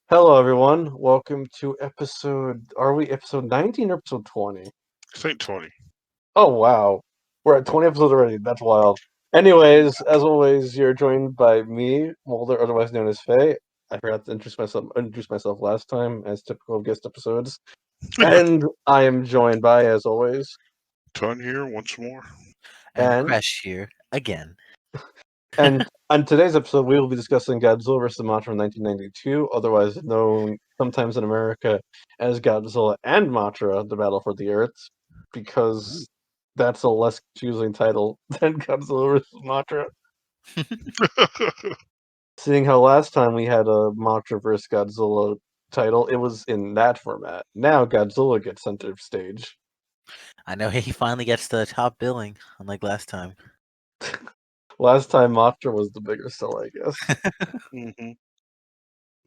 Hello, everyone. Welcome to episode 19 or episode 20? I think 20. Oh, wow. We're at 20 episodes already. That's wild. Anyways, as always, you're joined by me, Mulder, otherwise known as Faye. I forgot to introduce myself last time, as typical of guest episodes. And I am joined by, as always, Ton here once more. And And- Crash here again. and on today's episode, we will be discussing Godzilla vs. Mothra from 1992, otherwise known sometimes in America as Godzilla and Mothra, The Battle for the Earth, because that's a less confusing title than Godzilla vs. Mothra. Seeing how last time we had a Mothra vs. Godzilla title, it was in that format. Now Godzilla gets center stage. I know he finally gets the top billing, unlike last time. Last time Mothra was the bigger sell, I guess. Mhm.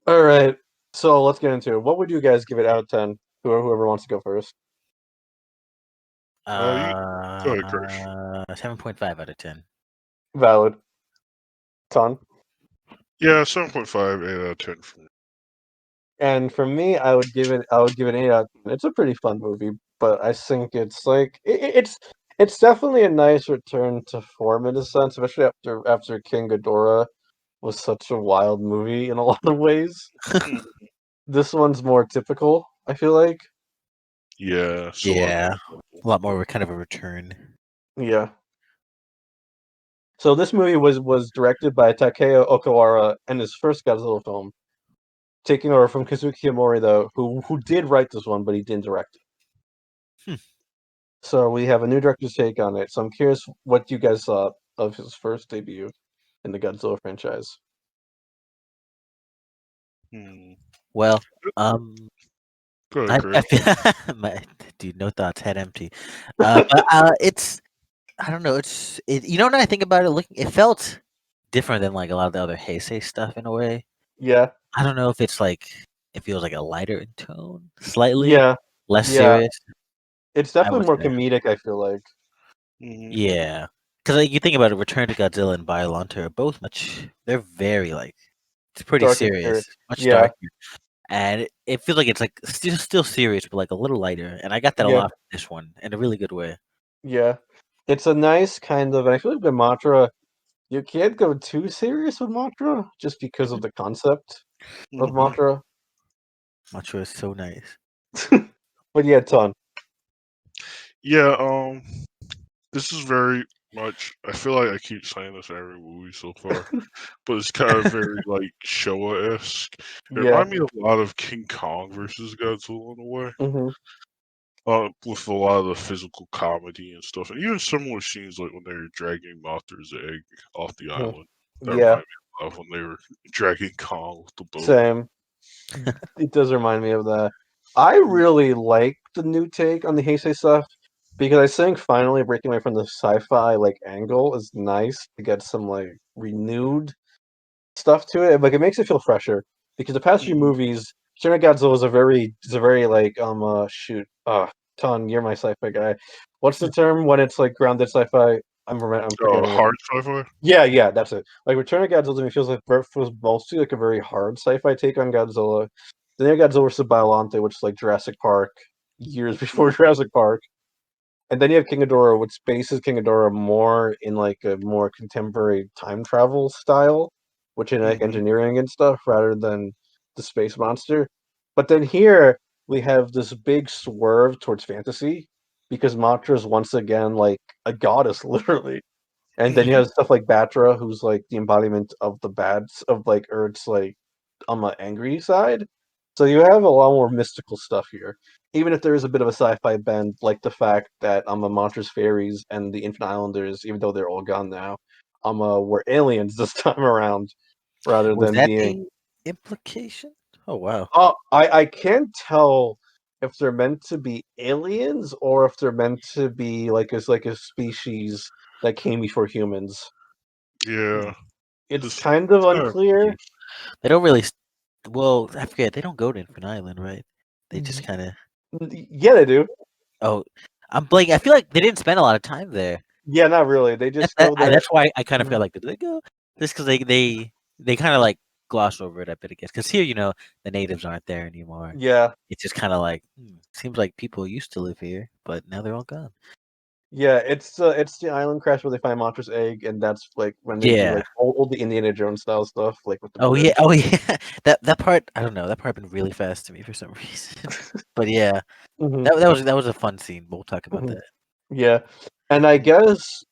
All right, so let's get into it. What would you guys give it out of 10? Whoever wants to go first. Go ahead, Chris. 7.5 out of 10. Valid. Ton. Yeah, 7.5, 8 out of 10 for me. And for me, I would give it an 8 out of 10. It's a pretty fun movie, but I think it's like it's definitely a nice return to form in a sense, especially after King Ghidorah was such a wild movie in a lot of ways. This one's more typical, I feel like. Yeah. Yeah. A lot more kind of a return. Yeah. So this movie was directed by Takeo Okawara and his first Godzilla film, taking over from Kazuki Himori, though, who did write this one, but he didn't direct it. So we have a new director's take on it. So I'm curious what you guys thought of his first debut in the Godzilla franchise. Well, Go ahead, I Chris. feel dude, no thoughts, head empty. But it's I don't know. You know, when I think about it, it felt different than like a lot of the other Heisei stuff in a way. Yeah. I don't know if it's like it feels like a lighter in tone, slightly. Yeah. Less Yeah. serious. It's definitely would more say. comedic, I feel like. Yeah, because like you think about it, Return to Godzilla and Biollante are both they're very like it's pretty Dark and serious, serious. much Yeah. darker, and it feels like it's like still serious, but like a little lighter. And I got that a Yeah. lot from this one in a really good way. Yeah. It's a nice kind of, and I feel like with Mothra, you can't go too serious with Mothra just because of the concept of Mothra. Mothra is so nice. But yeah, Ton. Yeah, this is very much. I feel like I keep saying this in every movie so far, but it's kind of very like Showa-esque. It Yeah. reminds me a lot of King Kong versus Godzilla in a way. Mm-hmm. With a lot of the physical comedy and stuff, and even similar scenes like when they were dragging Mothra's egg off the island. That Yeah. reminded me of when they were dragging Kong with the boat. Same. It does remind me of that. I really like the new take on the Heisei stuff because I think finally breaking away from the sci-fi like angle is nice to get some like renewed stuff to it. Like it makes it feel fresher because the past few movies, Shin Godzilla is a very like Ton, you're my sci-fi guy. What's the term when it's like grounded sci-fi? I'm forgetting. Hard sci-fi. Yeah, that's it. Like Return of Godzilla to me feels like was mostly like a very hard sci-fi take on Godzilla. Then you have Godzilla vs. Biollante, which is like Jurassic Park, years before Jurassic Park. And then you have King Ghidorah, which bases King Ghidorah more in like a more contemporary time travel style, which in like engineering and stuff, rather than the space monster. But then here we have this big swerve towards fantasy, because Mothra is once again like a goddess, literally. And then you have stuff like Batra, who's like the embodiment of the bads of like Earth's like on the angry side. So you have a lot more mystical stuff here. Even if there is a bit of a sci-fi bend, like the fact that Mothra's fairies and the Infinite Islanders, even though they're all gone now, were aliens this time around, rather Was than that being. the implication? Oh wow. I can't tell if they're meant to be aliens or if they're meant to be like a species that came before humans. Yeah. It's kind of unclear. They don't really. Well, I forget. They don't go to Infinite Island, right? They just kind of. Yeah, they do. Oh, I'm blanking. I feel like they didn't spend a lot of time there. Yeah, not really. They just go there. That's why I kind of feel like did they go? Just because they kind of like gloss over it a bit, I guess. Because here, the natives aren't there anymore. Yeah, It's just kind of like seems like people used to live here, but now they're all gone. yeah. It's the island crash where they find Mothra's egg, and that's like when they do Yeah. like all the Indiana Jones style stuff, like with the Oh yeah. bridge. Oh yeah. That part, I don't know. That part happened really fast to me for some reason. But yeah, Mhm, that was a fun scene. We'll talk about mhm. that. Yeah, and I guess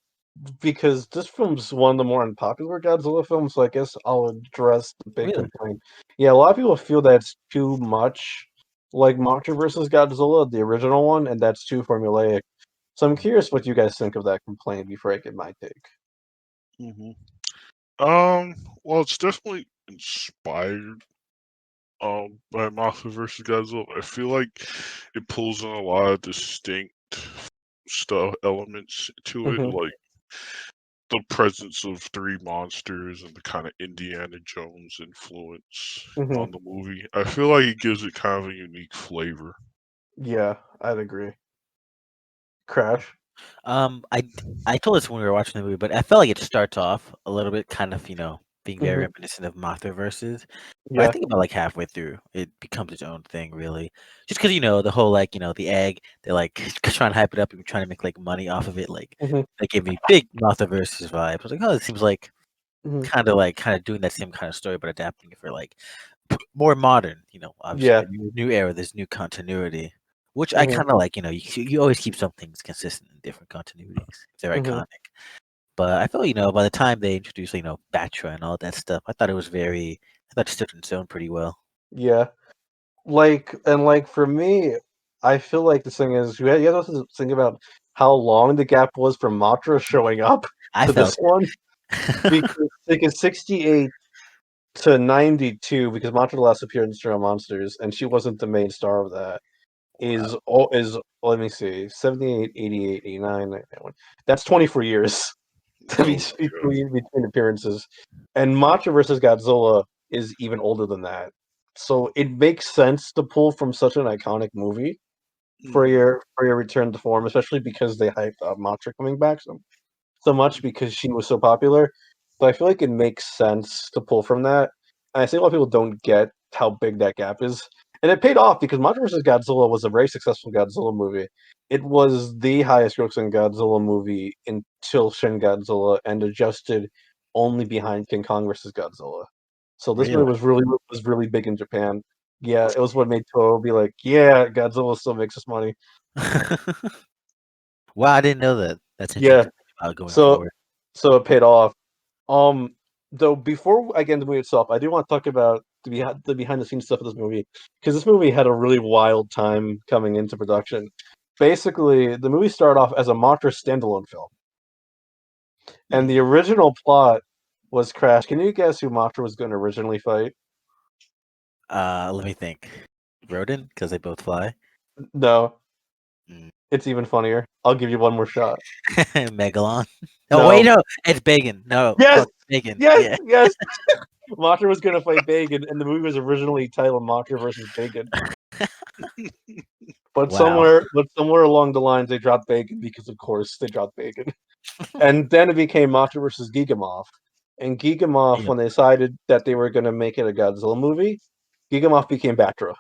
because this film's one of the more unpopular Godzilla films, so I guess I'll address the big Really? complaint. Yeah, a lot of people feel that it's too much like Mothra versus Godzilla, the original one, and that's too formulaic. So I'm curious what you guys think of that complaint before I get my take. hmm Well, it's definitely inspired by Mothra versus Godzilla. I feel like it pulls in a lot of distinct stuff elements to it, Hmm. like the presence of three monsters and the kind of Indiana Jones influence Hmm. on the movie. I feel like it gives it kind of a unique flavor. Yeah, I'd agree. Crash. I told this when we were watching the movie, but I felt like it starts off a little bit kind of, being very Hmm. reminiscent of Mothra versus. But I Yeah. think about like halfway through, it becomes its own thing, really. Just because the whole like the egg, they're like trying to hype it up and trying to make like money off of it. Like Hmm. they gave me big Mothra versus vibe. I was like, oh, it seems like Hmm. kind of doing that same kind of story, but adapting it for like more modern. Obviously Yeah. the new era, there's new continuity, which I Hmm. kind of like. You always keep some things consistent in different continuities if they're Hmm. iconic. But I felt, by the time they introduced, Batra and all that stuff, I thought it stood on its own pretty well. Yeah. Like for me, I feel like the thing is you have to think about how long the gap was from Mothra showing up I to this felt one it. because 68 to 92 because Mothra the last appeared in Stray Monsters and she wasn't the main star of that Wow. is let me see 78, 88, 89, 91. That's 24 years Oh my god. between appearances, and Mothra versus Godzilla is even older than that. So it makes sense to pull from such an iconic movie for hmm your return to form, especially because they hyped up Mothra coming back so much because she was so popular. So I feel like it makes sense to pull from that. And I think a lot of people don't get how big that gap is. And it paid off because Mothra vs. Godzilla was a very successful Godzilla movie. It was the highest grossing Godzilla movie until Shin Godzilla and adjusted only behind King Kong vs. Godzilla. So this movie Really? was really big in Japan. Yeah, it was what made Toho be like, yeah, Godzilla still makes us money. Wow, I didn't know that. That's Yeah, interesting about going so forward. so it paid off. Though before I get into the movie itself, I do want to talk about the behind the scenes stuff of this movie because this movie had a really wild time coming into production. Basically, the movie started off as a Mothra standalone film, and the Hmm. original plot was Crash. Can you guess who Mothra was going to originally fight? Let me think. Rodin, because they both fly. No, Mm. it's even funnier. I'll give you one more shot. Megalon. Oh wait, No. no, it's Bacon. No, Yes, fuck Bacon. yes, Yeah. yes. Mothra was going to fight Bacon, and the movie was originally titled Mothra versus Bacon. Wow. But somewhere along the lines they dropped Bacon because of course they dropped Bacon. And then it became Mothra versus Gigamoth. And Gigamoth, Yeah. when they decided that they were gonna make it a Godzilla movie, Gigamoth became Batra.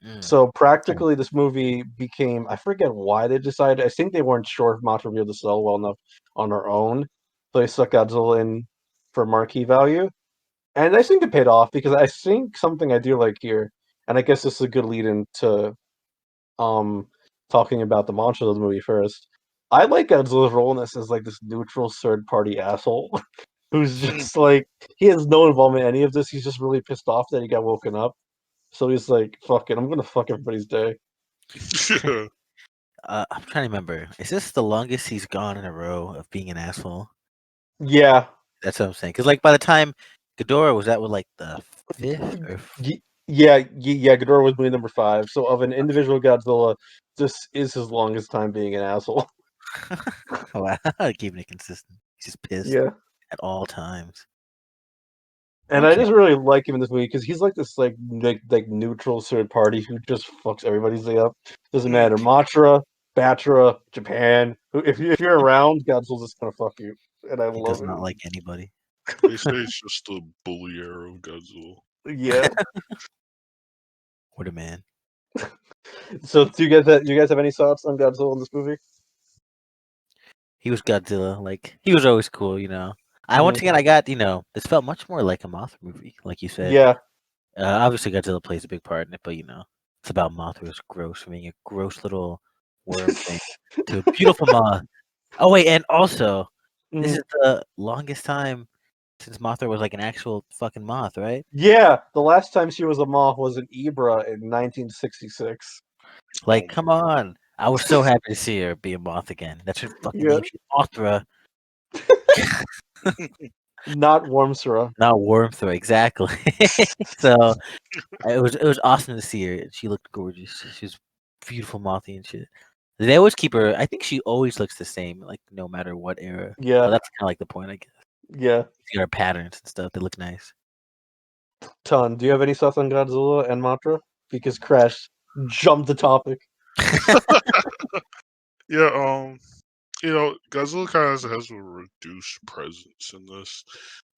Mm. So practically this movie became I forget why they decided. I think they weren't sure if Mothra would be able to sell well enough on her own. So they stuck Godzilla in for marquee value. And I think it paid off because I think something I do like here, and I guess this is a good lead into um talking about the monster of the movie first. I like Godzilla's role in this as like this neutral third party asshole who's just like he has no involvement in any of this. He's just really pissed off that he got woken up. So he's like, fuck it, I'm gonna fuck everybody's day. Yeah. I'm trying to remember. Is this the longest he's gone in a row of being an asshole? Yeah. That's what I'm saying. Because like by the time Ghidorah was that with like the fifth or Yeah, Ghidorah was movie number 5. So of an individual Godzilla, this is his longest time being an asshole. wow, keeping it consistent. He's just pissed Yeah. at all times. And I Okay. just really like him in this movie because he's like this like neutral third party who just fucks everybody's day up. Doesn't matter. Mhm. Mothra, Batra, Japan. If you're around, Godzilla's just gonna fuck you, and I He love does it. not like anybody. They say it's just the bully era of Godzilla. Yeah. What a man. So do you guys have any thoughts on Godzilla in this movie? He was Godzilla. Like he was always cool, you know. Once again I got, this felt much more like a Mothra movie, like you said. Yeah. Obviously Godzilla plays a big part in it, but it's about Mothra's gross, from being a gross little worm thing to a beautiful moth. Oh wait, and also this Mhm. is the longest time since Mothra was like an actual fucking moth, right? Yeah, the last time she was a moth was in Ibra in 1966. Like, Oh come my on. I was so happy to see her be a moth again. That's her fucking Yeah. name. She's Mothra, Not Wormsra. not Wormthra, exactly. So it was awesome to see her. She looked gorgeous. She was beautiful mothy and shit. They always keep her. I think she always looks the same, like no matter what era. Yeah. But that's kind of like the point, I guess. Yeah. See her patterns and stuff. They look nice. Ton, do you have any thoughts on Godzilla and Mothra? Because Crash jumped the topic. Yeah, Godzilla kind of has a reduced presence in this,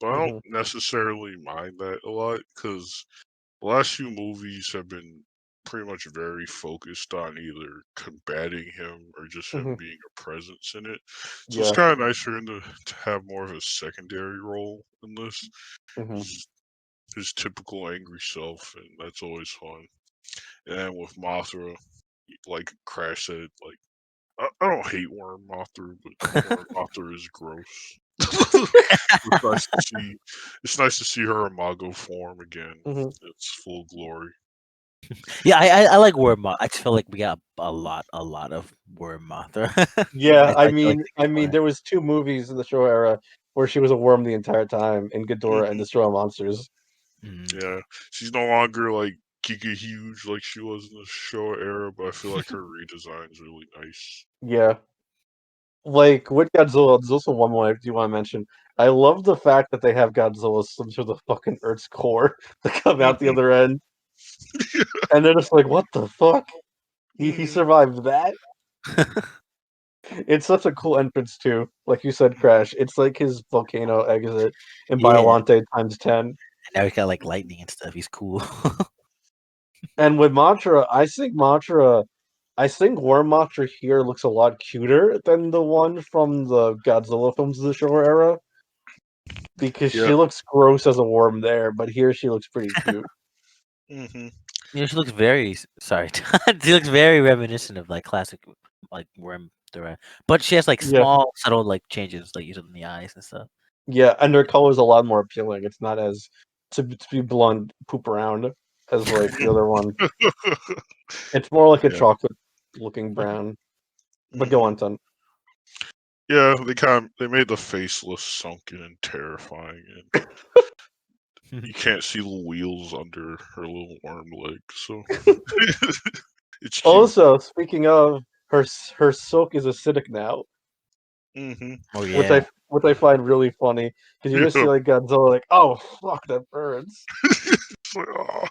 but I don't necessarily mind that a lot because the last few movies have been pretty much very focused on either combating him or just him being a presence in it. So it's Yeah. kind of nice for him to have more of a secondary role in this. His typical angry self, and that's always fun. And with Mothra, like Crash said, like I don't hate Worm Mothra, but Worm Mothra is gross. It's nice to see. It's nice to see her imago form again. It's full glory. Yeah, I like Worm Moth. I just feel like we got a lot of Worm Mothra. Yeah, I feel like mean, there was 2 movies in the show era where she was a worm the entire time in Ghidorah and Destroy All Monsters. Yeah, she's no longer like giga huge like she was in the show era, but I feel like her redesign is really nice. Yeah. Like, with Godzilla, there's also one more I do wanna mention. I love the fact that they have Godzilla swim through the fucking Earth's core to come out the other end. And they're just like, "What the fuck? He survived that?" It's such a cool entrance too. Like you said, Crash. It's like his volcano exit in Yeah. Biollante times 10. And now he's got like lightning and stuff. He's cool. And with Mothra, I think Worm Mothra here looks a lot cuter than the one from the Godzilla films of the show era. Because Yeah. she looks gross as a worm there, but here she looks pretty cute. She looks very sorry. She looks very reminiscent of like classic like Worm Thra. But she has like Yeah. small subtle like changes like usually in the eyes and stuff. Yeah, and her color's a lot more appealing. It's not as to be blunt, poop around as like the other one. It's more like a Yeah. chocolate looking brown. But go on, Ton. Yeah, they made the face look sunken and terrifying, and you can't see the wheels under her little worm leg, so it's cute. Also, speaking of, her silk is acidic now, Oh yeah. which I find really funny because you just see like Godzilla like, oh fuck, that burns. It's like, "Aw."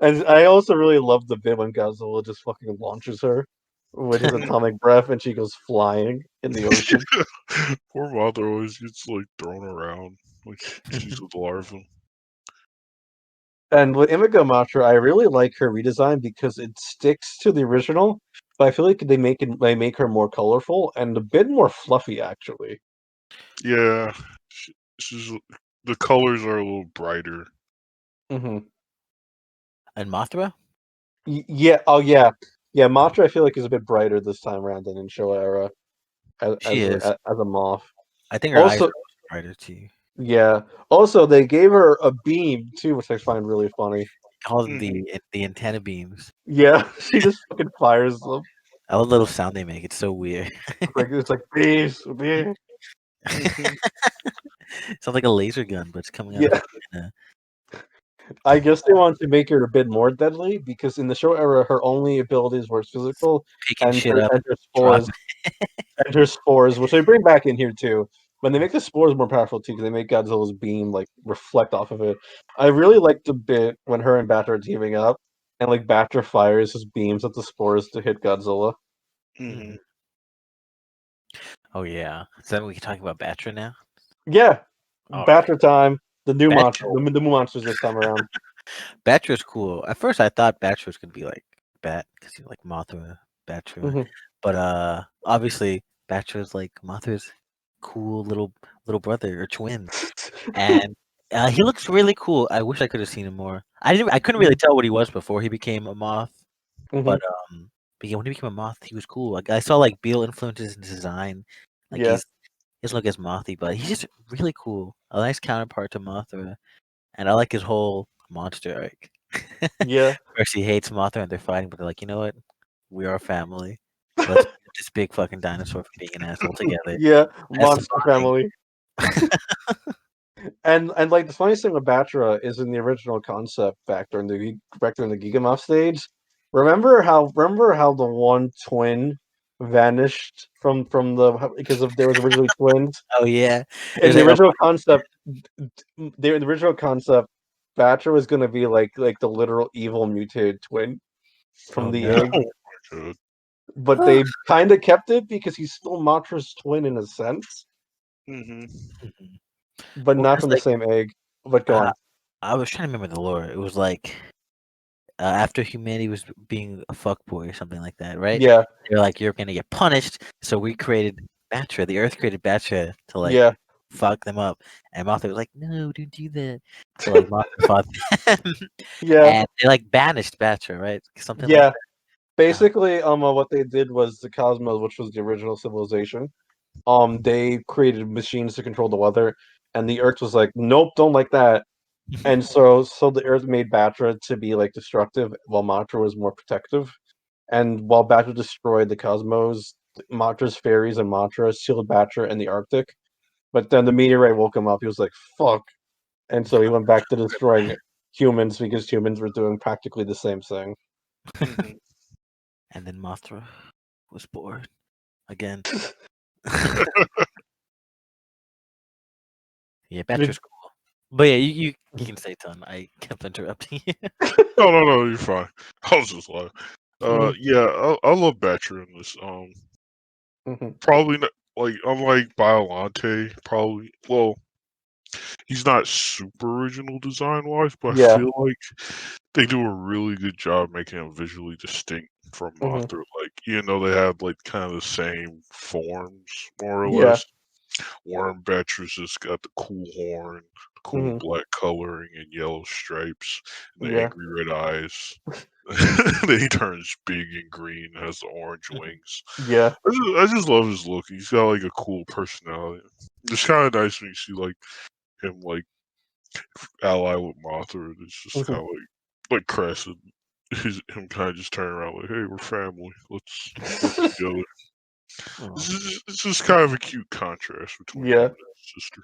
And I also really love the bit when Godzilla just fucking launches her with his atomic breath and she goes flying in the ocean. Poor mother always gets like thrown around like she's a larva. And with Imika Mothra, I really like her redesign because it sticks to the original, but I feel like they make her more colorful and a bit more fluffy actually. Yeah, she's the colors are a little brighter. Mm-hmm. And Mothra? Yeah. Oh yeah. Yeah. Mothra, I feel like is a bit brighter this time around than in Showa era She is. as a moth. I think her eyes Also, are brighter too. yeah. Also, they gave her a beam too, which I find really funny. Call them the antenna beams. Yeah, she just fucking fires them. I love the little sound they make. It's so weird. It's like bees, bees. Sounds like a laser gun, but it's coming out Yeah. of I guess they wanted to make her a bit more deadly because in the show era, her only abilities were physical picking and shit up. her spores, which they bring back in here too. When they make the spores more powerful too, because they make Godzilla's beam like reflect off of it. I really liked the bit when her and Batra are teaming up, and like Batra fires his beams at the spores to hit Godzilla. Oh yeah. So we can talk about Batra now. Yeah, All right. Batra time. The new monster, Batra. the new monsters this time around. Batra's cool. At first, I thought Batra was gonna be like Bat because you like Mothra, Batra, Mhm. but obviously Batra's like Mothra's cool little brother or twin, and he looks really cool. I wish I could have seen him more. I couldn't really tell what he was before he became a moth, but but yeah, when he became a moth, he was cool. Like I saw like Beale influences in his design. Like Yeah, he doesn't look as mothy, but he's just really cool. A nice counterpart to Mothra. And I like his whole monster arc. yeah, First he hates Mothra and they're fighting, but they're like, you know what? We are family. Let's beat this big fucking dinosaur for being an asshole together. yeah. That's the Monster bonding. family. And like the funniest thing with Batra is in the original concept back during the Gigamoth stage. Remember how the one twin vanished from because of there was originally twins Oh yeah. It in was the like, oh, original concept. There in the original concept, Batra was going to be like the literal evil mutated twin oh from the no. egg, Oh my god. but they kind of kept it because he's still Matra's twin in a sense, Mm-hmm. Mhm. but Well, not because from the like same egg. But go uh, on. I was trying to remember the lore. It was like after humanity was being a fuckboy or something like that, right? Yeah, They're like, you're gonna get punished. So we created Batra. The Earth created Batra to like yeah, fuck them up. And Mothra was like, no, don't do that. So like Mothra fought them, yeah, and they like banished Batra, right? Something like yeah. that. Basically, what they did was the cosmos, which was the original civilization. They created machines to control the weather, and the Earth was like, nope, don't like that. And so the Earth made Batra to be like destructive, while Matra was more protective. And while Batra destroyed the cosmos, Matra's fairies and Matra sealed Batra in the Arctic. But then the meteorite woke him up. He was like, fuck. And so he went back to destroying humans because humans were doing practically the same thing. Mm-hmm. And then Mothra was born again. Yeah, Batra's cool. But yeah, you can say ton. I kept interrupting you. No, you're fine. I was just like, Mhm, yeah, I love Batra in this. mhm. Probably not like unlike Biolante, probably. Well, he's not super original design wise, but I Yeah. feel like they do a really good job making him visually distinct from Mhm. Mothra. Like, they have like kind of the same forms, more or Yeah. less. Worm Batra's just got the cool horn, cool Mhm. black coloring and yellow stripes, and the Yeah. angry red eyes. Then he turns big and green, has the orange wings. Yeah. I just love his look. He's got like a cool personality. It's kind of nice when you see like him like ally with Mothra. It's just Mhm. kind of like Crescent. Him kind of just turn around like, hey, we're family. Let's work together. Oh. It's just kind of a cute contrast between him Yeah. and his sister.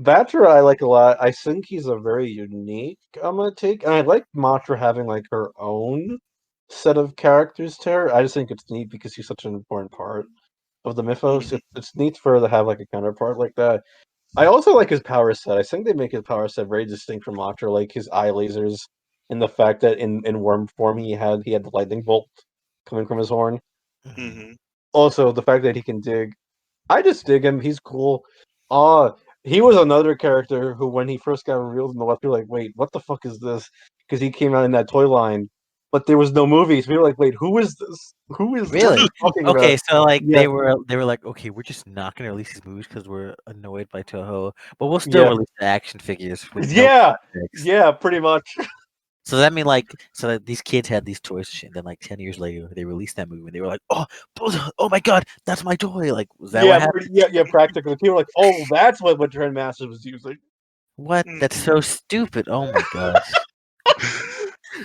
Batra I like a lot. I think he's a very unique take. And I like Matra having like her own set of characters to her. I just think it's neat because she's such an important part of the mythos. Mhm. It's neat for her to have like a counterpart like that. I also like his power set. I think they make his power set very distinct from Matra, like his eye lasers and the fact that in worm form he had the lightning bolt coming from his horn. Mhm. Mhm. Also, the fact that he can dig. I just dig him. He's cool. Uh he was another character who, when he first got revealed in the West, we were like, "Wait, what the fuck is this?" Because he came out in that toy line, but there was no movies. We were like, "Wait, who is this? Who is what are Really? you talking about?" Okay, so like Yeah, they were like, okay, we're just not gonna release these movies because we're annoyed by Toho, but we'll still yeah, release the action figures with no yeah, context. yeah, pretty much. So that mean like so that these kids had these toys and shit, and then like 10 years later they released that movie and they were like, oh my god, that's my toy. Like, was that what Yeah, happened? yeah, practically. People were like, "Oh, that's what Trendmasters was using." What? That's Mhm. so stupid. Oh my gosh.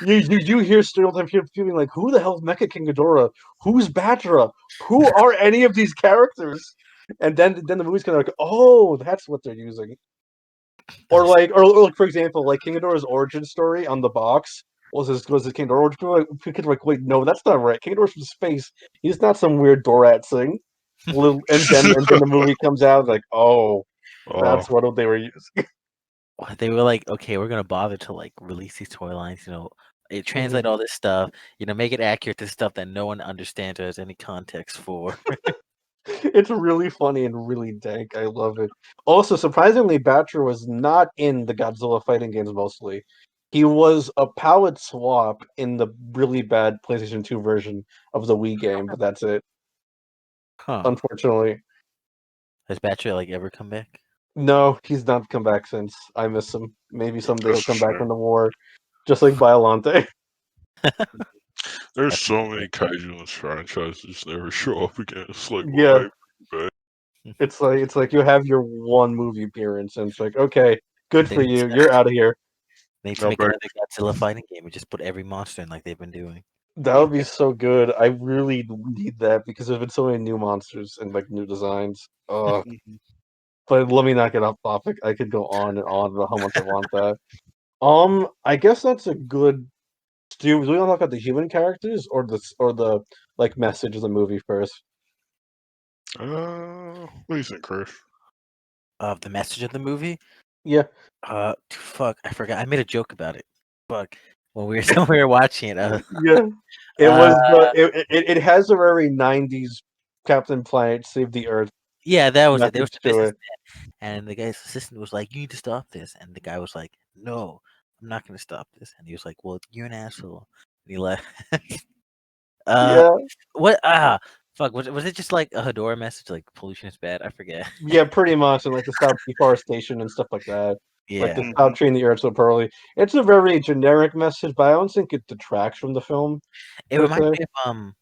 You hear stereotype people feeling like, "Who the hell is Mecha King Ghidorah? Who's Batra? Who are any of these characters?" And then the movie's kind of like, "Oh, that's what they're using." Or That's like, or for example, like King Ghidorah's origin story on the box was his King Ghidorah origin. People like, wait, no, that's not right. King Ghidorah's from space. He's not some weird Dorat thing. And then the movie comes out like, oh, Oh. that's what they were using. they were like, okay, we're gonna bother to like release these toy lines, Mhm. translate all this stuff, make it accurate to stuff that no one understands or has any context for. It's really funny and really dank. I love it. Also, surprisingly, Batra was not in the Godzilla fighting games mostly. He was a palette swap in the really bad PlayStation 2 version of the Wii game, but that's it. Huh? Unfortunately. Has Batra like ever come back? No, he's not come back since. I miss him. Maybe someday he'll That's a come back shame. from the war, just like Biolante. There's That's so many kaiju in this franchise that just never show up again. It's like, Yeah, why? But it's like you have your one movie appearance, and it's like, okay, good They for need you. to, You're out of here. they need to no, make back. another Godzilla fighting game and just put every monster in like they've been doing. That would be so good. I really need that because there's been so many new monsters and like new designs. Mhm. But let me not get off topic. I could go on and on about how much I want that. I guess that's a good. Do we want to talk about the human characters or the like message of the movie first? What do you think, Chris? Of the message of the movie. Yeah, Fuck, I forgot. I made a joke about it. Fuck, when we were when we were watching it. yeah. It Uh, was the it has a very '90s Captain Planet Save the Earth yeah, that was it. There was message the to business it. and the guy's assistant was like, "You need to stop this," and the guy was like, "No, I'm not going to stop this." And he was like, "Well, you're an asshole." And he left. uh, Yeah, what? Fuck. Was it just like a Hedora message, like pollution is bad? I forget. yeah, pretty much, and like to stop deforestation and stuff like that. Like to Yeah, stop Mhm. treating the earth so poorly. It's a very generic message, but I don't think it detracts from the film it per reminds se. me of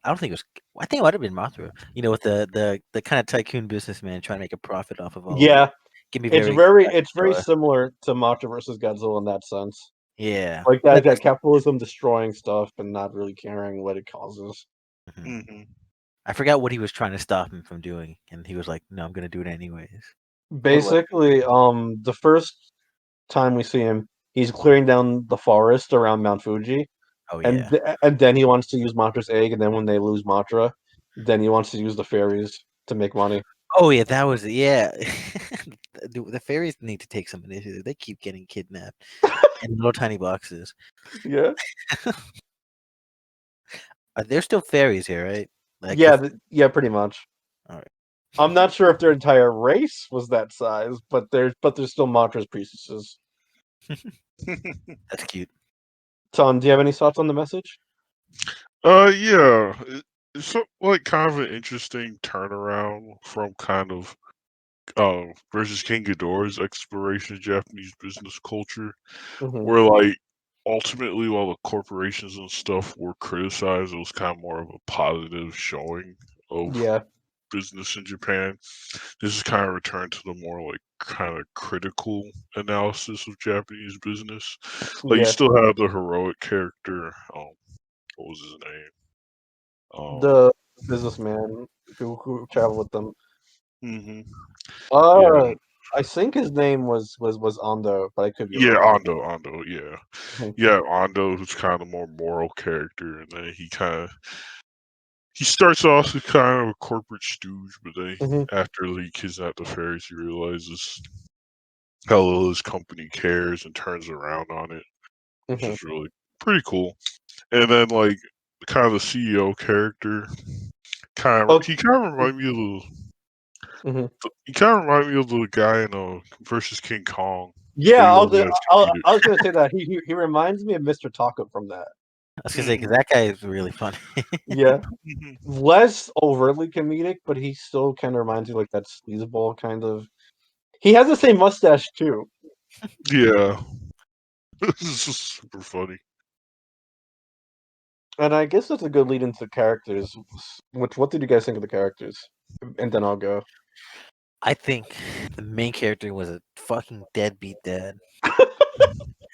I don't think it was. I think it might have been Mothra. You know, with the kind of tycoon businessman trying to make a profit off of all of it. Yeah, Give me very it's very Hedora. similar to Mothra versus Godzilla in that sense. Yeah, Like but that capitalism destroying stuff and not really caring what it causes. mhm. Mhm. I forgot what he was trying to stop him from doing, and he was like, "No, I'm gonna do it anyways." What was? Basically, the first time we see him, he's clearing down the forest around Mount Fuji, Oh and yeah. and then he wants to use Mothra's egg, and then when they lose Mothra, then he wants to use the fairies to make money. Oh yeah, that was it. Yeah. The fairies need to take some initiative. They keep getting kidnapped in little tiny boxes. Yeah, Are still fairies here, right? Like yeah, if yeah, pretty much. all right. I'm not sure if their entire race was that size, but there's still Mothra's priestesses. That's cute. Ton, do you have any thoughts on the message? Yeah. It's like kind of an interesting turnaround from kind of versus King Ghidorah's exploration of Japanese business culture, Hmm. where like ultimately while the corporations and stuff were criticized, it was kind of more of a positive showing of Yeah, business in Japan. This is kind of returned to the more like kind of critical analysis of Japanese business. Like you yeah. still have the heroic character. What was his name? The businessman who traveled with them. Hmm. Yeah, Uh, I think his name was Ando, but I could be yeah, wrong. Ando, yeah, Mhm, yeah, Ando, who's kind of more moral character, and then he starts off as kind of a corporate stooge, but then mhm, after he kidnaps the fairies, he realizes how little his company cares and turns around on it, which mhm, is really pretty cool. And then like kind of the CEO character, Okay. he kind of remind me of Mhm. the guy in versus King Kong, but Yeah, he only has to eat I was it. gonna say that he reminds me of Mr. Taco from that. I was gonna say because Mhm, that guy is really funny. Yeah, mhm. less overtly comedic, but he still kind of reminds you like that sleazeball kind of. He has the same mustache too. Yeah, this is just super funny. And I guess that's a good lead into the characters. What did you guys think of the characters? And then I'll go. I think the main character was a fucking deadbeat dad.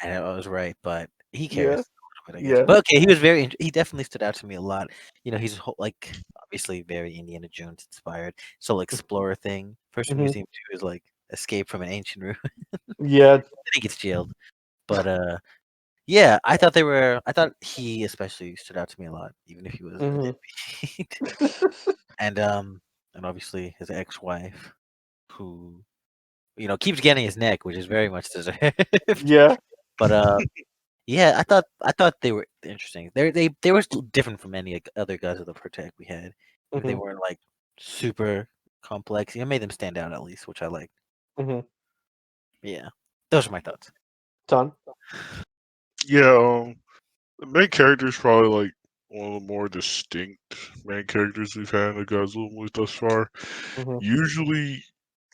And I was right, but he cares Yeah, a little bit, I guess. yeah. But okay, he was he definitely stood out to me a lot. You know, he's like obviously very Indiana Jones inspired. So explorer thing. First thing you Hmm. see him do is like escape from an ancient room. Yeah. Then he gets jailed. But yeah, I thought he especially stood out to me a lot, even if he was a Hmm. deadbeat. and and obviously his ex-wife, who keeps getting his neck, which is very much deserved. Yeah. But yeah, I thought they were interesting. They were different from any like, other guys of the protect we had. Even they Hmm. weren't like super complex. You made them stand out at least, which I like. Mhm. Yeah, those are my thoughts. Ton. Yeah, the main character is probably like one of the more distinct main characters we've had in the Godzilla movie thus far. Mhm. Usually,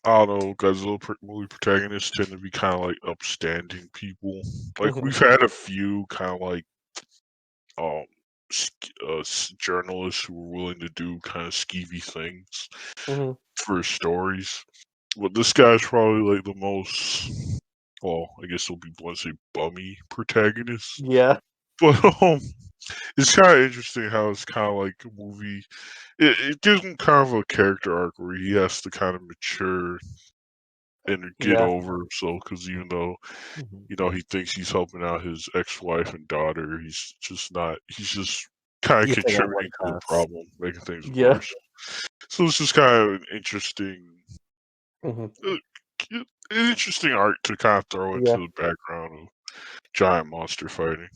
I don't know, Godzilla movie protagonists tend to be kind of like upstanding people. Like Mhm. we've had a few kind of like um journalists who were willing to do kind of skeevy things Mhm. for stories. But this guy's probably like the most, well, I guess it'll be blunt, say bummy protagonist. Yeah. But it's kind of interesting how it's kind of like a movie. It gives him kind of a character arc where he has to kind of mature and get Yeah. over himself. Because even though Mhm. he thinks he's helping out his ex-wife and daughter, he's just not. He's just kind of You take out what contributing it to the costs. problem, making things Yeah. worse. So it's just kind of an Mhm. uh, interesting art to kind of throw into Yeah. the background of giant monster fighting.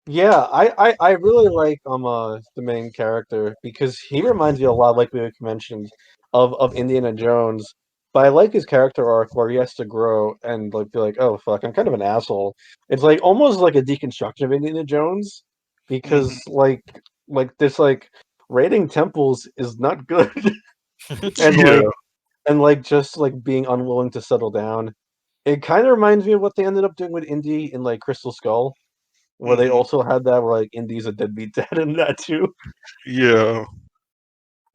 Yeah, I really like the main character because he reminds me a lot, like we mentioned, of Indiana Jones. But I like his character arc where he has to grow and like be like, oh fuck, I'm kind of an asshole. It's like almost like a deconstruction of Indiana Jones Hmm. because this like raiding temples is not good and Yeah. like just like being unwilling to settle down. It kind of reminds me of what they ended up doing with Indy in like Crystal Skull where they Hmm. also had that where like Indy's a deadbeat dad in that too. Yeah.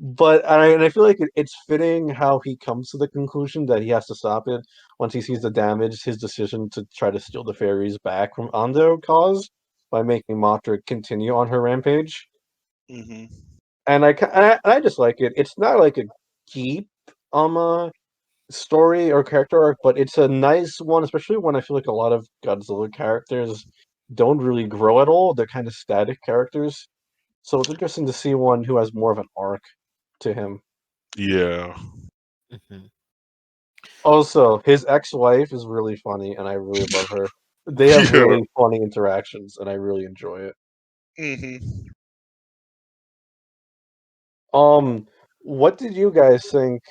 But I feel like it's fitting how he comes to the conclusion that he has to stop it once he sees the damage his decision to try to steal the fairies back from Ando caused by making Mothra continue on her rampage. Hmm. And I just like it. It's not like a deep story or character arc, but it's a nice one, especially when I feel like a lot of Godzilla characters don't really grow at all. They're kind of static characters. So it's interesting to see one who has more of an arc to him. Yeah. Mhm. Also, his ex-wife is really funny, and I really love her. They have Yeah. really funny interactions, and I really enjoy it. Hmm. Um, what did you guys think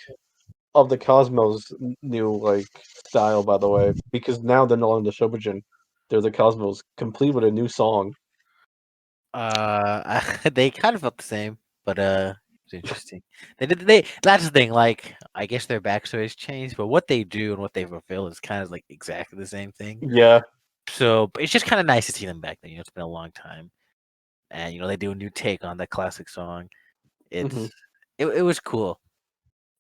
of the Cosmos new style, by the way? Because now they're no longer the Shobujin, they're the Cosmos, complete with a new song. They kind of felt the same, but it's interesting. They that's the thing. Like, I guess their backstory has changed, but what they do and what they fulfill is kind of like exactly the same thing. Yeah. So but it's just kind of nice to see them back then. It's been a long time, and they do a new take on that classic song. Hmm. It was cool.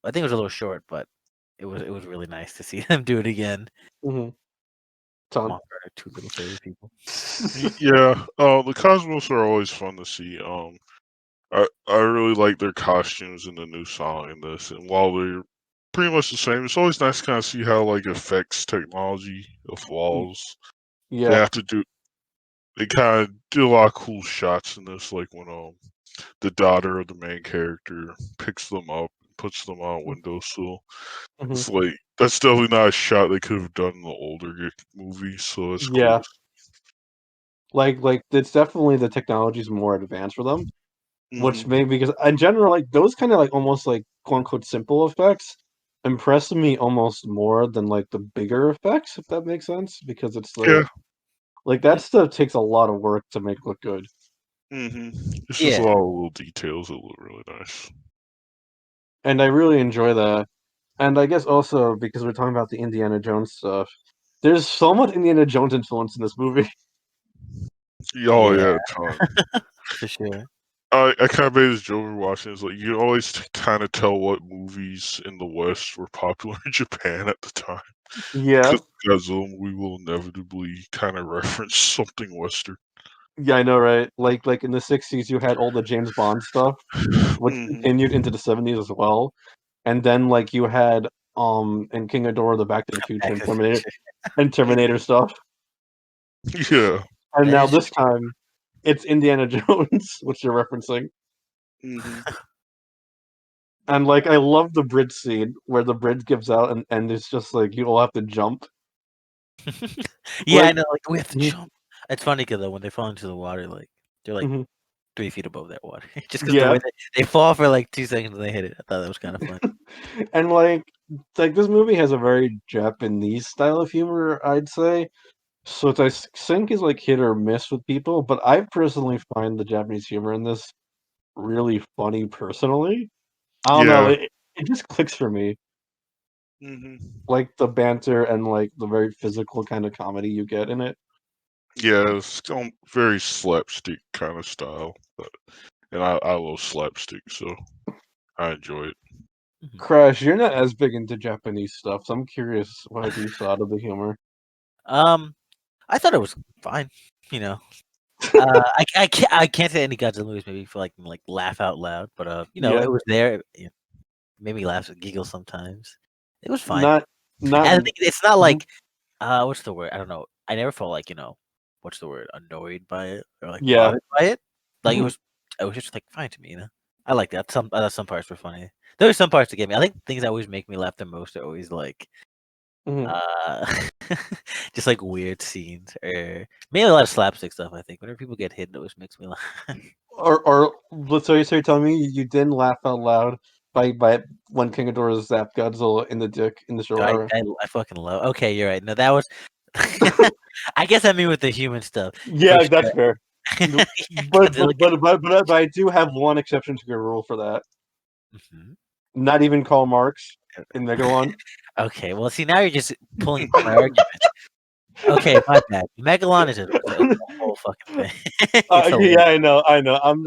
I think it was a little short, but it was really nice to see them do it again. Hmm. Ton. Mothra are two little fairy people. Yeah. The Cosmos are always fun to see. I really like their costumes in the new song in this, and while they're pretty much the same, it's always nice to kind of see how like effects technology evolves. They Yeah. have to do. They kind of did a lot of cool shots in this, like when the daughter of the main character picks them up, puts them on a windowsill. Hmm. It's like that's definitely not a shot they could have done in the older movies, so it's cool. Yeah. Like it's definitely the technology's more advanced for them. Which Hmm. maybe because in general, like those kind of like almost like quote unquote simple effects impress me almost more than like the bigger effects, if that makes sense. Because it's Yeah. like that stuff takes a lot of work to make look good. Hmm. It's just a Yeah, lot of little details that look really nice. And I really enjoy that. And I guess also because we're talking about the Indiana Jones stuff, there's so much Indiana Jones influence in this movie. Oh yeah, yeah, a ton. for sure. I kind of made this joke over watching. It's like you can always kind of tell what movies in the West were popular in Japan at the time. Yeah. Because Godzilla movie will inevitably kind of reference something Western. Yeah, I know, right? Like in the 60s you had all the James Bond stuff, which Hmm. continued into the 70s as well. And then like you had in King Ghidorah the Back to the Future Back and to the Future. Terminator stuff. Yeah. And That now is this true. time it's Indiana Jones, which you're referencing. Hmm. And like I love the bridge scene where the bridge gives out and it's just like you all have to jump. Yeah, I Like know. Like we have to mhm, jump. It's funny because when they fall into the water, like they're like mhm. 3 feet above that water. Just because the Yeah. way they fall for like 2 seconds and they hit it. I thought that was kind of fun. And like this movie has a very Japanese style of humor, I'd say. So it's, I think is like hit or miss with people, but I personally find the Japanese humor in this really funny personally. I don't know, Yeah. it just clicks for me. hmm Like the banter and like the very physical kind of comedy you get in it. Yeah, it's very slapstick kind of style, and I love slapstick, so I enjoy it. Crash, you're not as big into Japanese stuff, so I'm curious what you thought of the humor. I thought it was fine. You know, I can't say any Godzilla movies maybe for like laugh out loud, but Yeah. it was there. It made me laugh and giggle sometimes. It was fine. Not not And I think it's not Mhm. like what's the word? I don't know. I never felt like what's the word? Annoyed by it or like Yeah. bothered by it. Like Mhm. it was just like fine to me. I like that. Some parts were funny. There were some parts that get me. I think things that always make me laugh the most are always like Mhm. uh just like weird scenes or maybe a lot of slapstick stuff. I think whenever people get hit, it always makes me laugh. Or let's say you're telling me you didn't laugh out loud by when King Ghidorah zapped Godzilla in the dick in the I, shower. I I fucking love. Okay, you're right. No, that was. I guess I mean with the human stuff for Yeah, that's sure. fair. No, Godzilla gets. but I do have one exception to your rule for that. Mhm. Not even Karl Marx in Megalon. Okay, well, see, now you're just pulling my argument. Okay, my bad. Megalon is a whole fucking thing. It's hilarious. Yeah, I know. I'm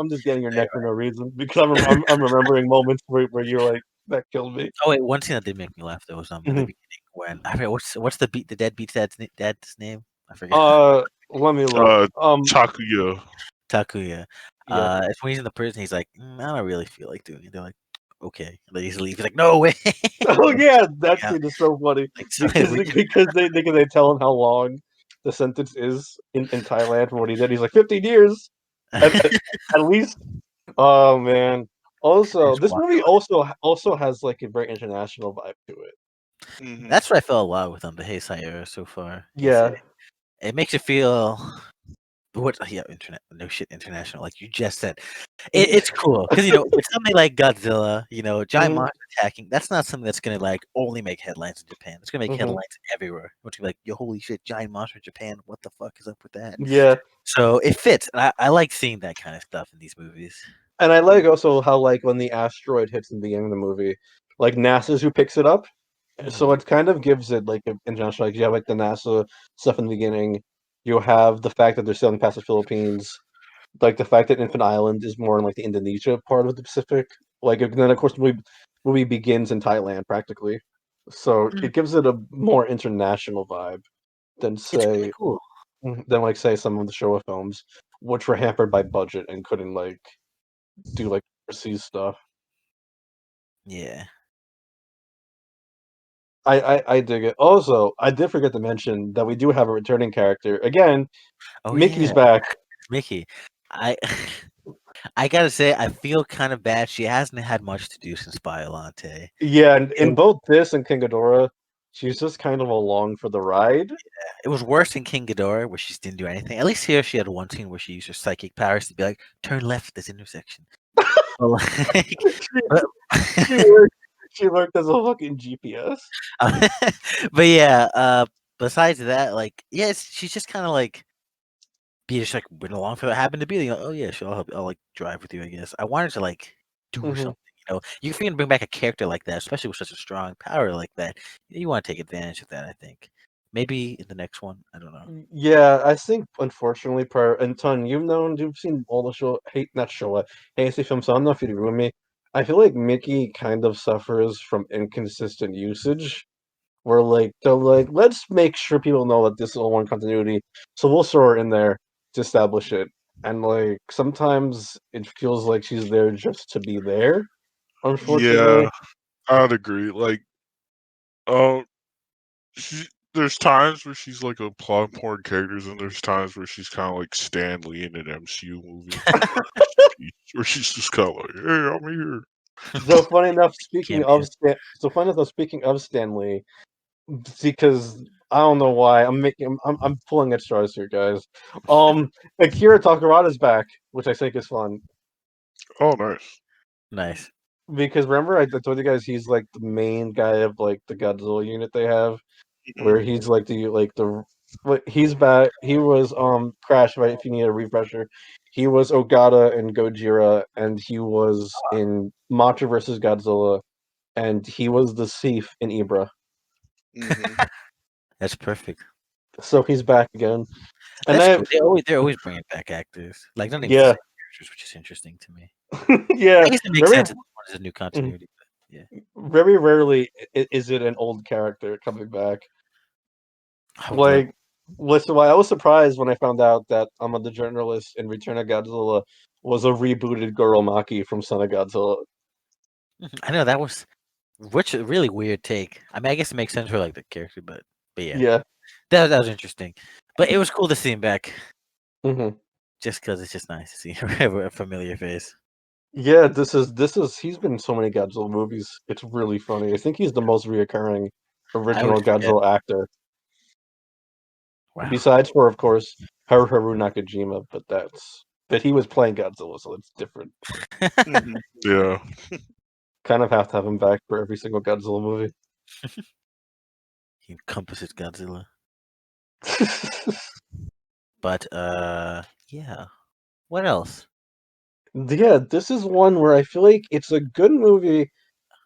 just getting your neck for no reason because I'm remembering moments where you're like that killed me. Oh wait, one scene that did make me laugh though was in the Mhm. beginning when I forget what's the dead beat dad's name? I forget. Let me look. Takuya. Takuya. Yeah. It's when he's in the prison. He's like, I don't really feel like doing it. They're like, okay, and then he's leave. He's like, no way. Oh yeah, that Yeah, scene is so funny like so because we they tell him how long the sentence is in Thailand for what he did. He's like 15 years at least. Oh man. Also, just this walk movie away. also has like a very international vibe to it. hmm That's what I felt a lot with the Heisei era so far. Heisei. Yeah. It makes you feel what? Yeah, internet. No shit, international. Like you just said, it's cool because with something like Godzilla, giant hmm monster attacking. That's not something that's gonna like only make headlines in Japan. It's gonna make hmm headlines everywhere. It's gonna be like, yo, holy shit, giant monster in Japan. What the fuck is up with that? Yeah. So it fits. And I like seeing that kind of stuff in these movies. And I like also how like when the asteroid hits in the beginning of the movie, like NASA's who picks it up. So Mhm. it kind of gives it like an international, like you have like the NASA stuff in the beginning. You have the fact that they're sailing past the Philippines, like the fact that Infant Island is more in like the Indonesia part of the Pacific. Like and then of course the movie begins in Thailand practically. So Mm. it gives it a more international vibe than It's really say cool. some of the Showa films, which were hampered by budget and couldn't like do like overseas stuff. Yeah. I dig it. Also, I did forget to mention that we do have a returning character. Again, Oh Mickey's yeah, back. Miki. I I gotta say, I feel kind of bad. She hasn't had much to do since Violante. Yeah, and in It, both this and King Ghidorah, she's just kind of along for the ride. it was worse in King Ghidorah, where she just didn't do anything. At least here, she had one scene where she used her psychic powers to be like, "Turn left at this intersection." But like, She, but, she worked. She worked as a fucking GPS. but yeah. Besides that, like, yes, she's just kind of like be just like went along for what happened to be. Oh yeah, sure, I'll help. I'll like drive with you. I guess I wanted to like do hmm something. You can bring back a character like that, especially with such a strong power like that. You want to take advantage of that. I think maybe in the next one. I don't know. Yeah, I think unfortunately, prior and Ton, you've seen all the show, hate not show, Heisei films. So I don't know if you'd agree with me. I feel like Mickey kind of suffers from inconsistent usage. Where like they're like, let's make sure people know that this is all one continuity, so we'll throw her in there to establish it. And like sometimes it feels like she's there just to be there. Yeah, Unfortunately, I'd agree. Like, um, she, there's times where she's like a plot important characters, and there's times where she's kind of like Stan Lee in an MCU movie, where she's just kind of like, "Hey, I'm here." so funny enough, Cameo. Speaking of Stanley, because I don't know why. I'm pulling at straws here, guys. Akira Takarada's back, which I think is fun. Oh, nice. Nice. Because remember I told you guys he's like the main guy of like the Godzilla unit they have, where he's like he's back. He was Crash, right? If you need a refresher, he was Ogata and Gojira, and he was in Mothra versus Godzilla, and he was the thief in Ibra. Mm-hmm. That's perfect. So he's back again. And That's I cool. They're always bringing back actors, like not even the yeah same characters, which is interesting to me. yeah I guess it makes sense. If one is a new continuity. But yeah, very rarely is it an old character coming back. I would love. Like, listen, I was surprised when I found out that the journalist in Return of Godzilla was a rebooted Goro Maki from Son of Godzilla. I know that was which a really weird take. I mean, I guess it makes sense for like the character, but yeah, Yeah. that was interesting. But it was cool to see him back, hmm just because it's just nice to see a familiar face. Yeah, he's been in so many Godzilla movies. It's really funny. I think he's the most reoccurring I always original forget. Godzilla actor. Wow. Besides for, of course, Haruharu Nakajima, but he was playing Godzilla, so it's different. Mm-hmm. Yeah. Kind of have to have him back for every single Godzilla movie. He encompasses Godzilla. But yeah. What else? Yeah, this is one where I feel like it's a good movie,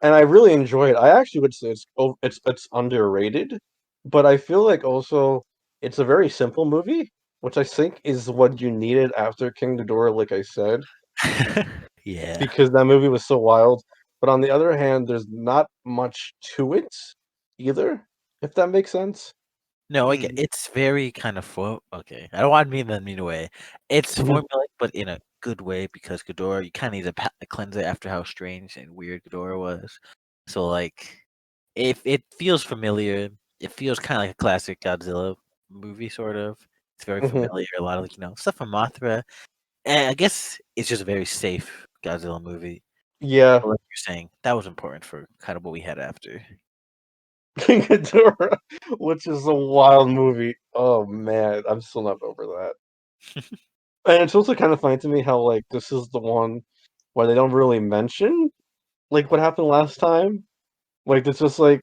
and I really enjoy it. I actually would say it's underrated, but I feel like also it's a very simple movie, which I think is what you needed after King Ghidorah, like I said, Yeah. because that movie was so wild. But on the other hand, there's not much to it either, if that makes sense. No, I get Mm-hmm. it's very kind of okay. I don't want to mean that in a mean way. It's Mhm. formulaic, but in a good way because Ghidorah, you kind of need a cleanse it after how strange and weird Ghidorah was. So like, if it feels familiar, it feels kind of like a classic Godzilla movie, sort of. It's very Mhm. familiar. A lot of stuff from Mothra, and I guess it's just a very safe Godzilla movie. Yeah, But like you're saying, that was important for kind of what we had after. King Ghidorah, which is a wild movie. Oh man, I'm still not over that. And it's also kind of funny to me how like this is the one where they don't really mention like what happened last time. Like it's just like,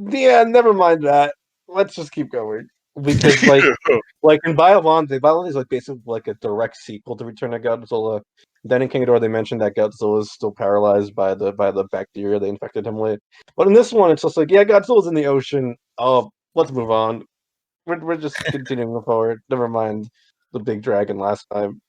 yeah, never mind that. Let's just keep going because like in Biollante is like basically like a direct sequel to Return of Godzilla. Then in King Ghidorah, they mentioned that Godzilla is still paralyzed by the bacteria they infected him with. But in this one, it's just like, yeah, Godzilla's in the ocean. Oh, let's move on. We're just continuing forward. Never mind the big dragon last time.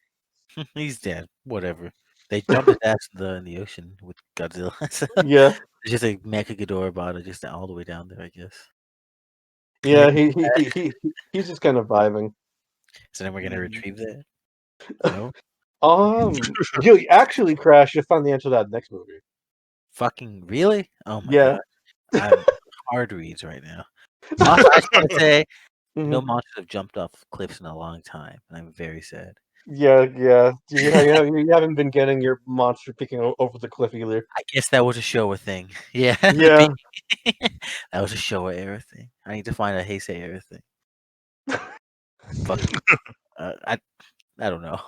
He's dead. Whatever. They dumped his ass in the ocean with Godzilla. So Yeah, it's just a Mechagodzilla body just all the way down there, I guess. yeah, he's just kind of vibing. So then we're gonna Mm-hmm. retrieve that. No, You actually, Crash, you'll find the answer to that next movie. fucking really? Oh my Yeah. god, I'm hard reads right now. Also, I just want to say, no Mhm. monsters have jumped off cliffs in a long time, and I'm very sad. Yeah. You haven't been getting your monster picking over the cliff either. I guess that was a Showa thing. Yeah, Yeah. that was a Showa era thing. I need to find a Heisei era thing. Fucking, I don't know.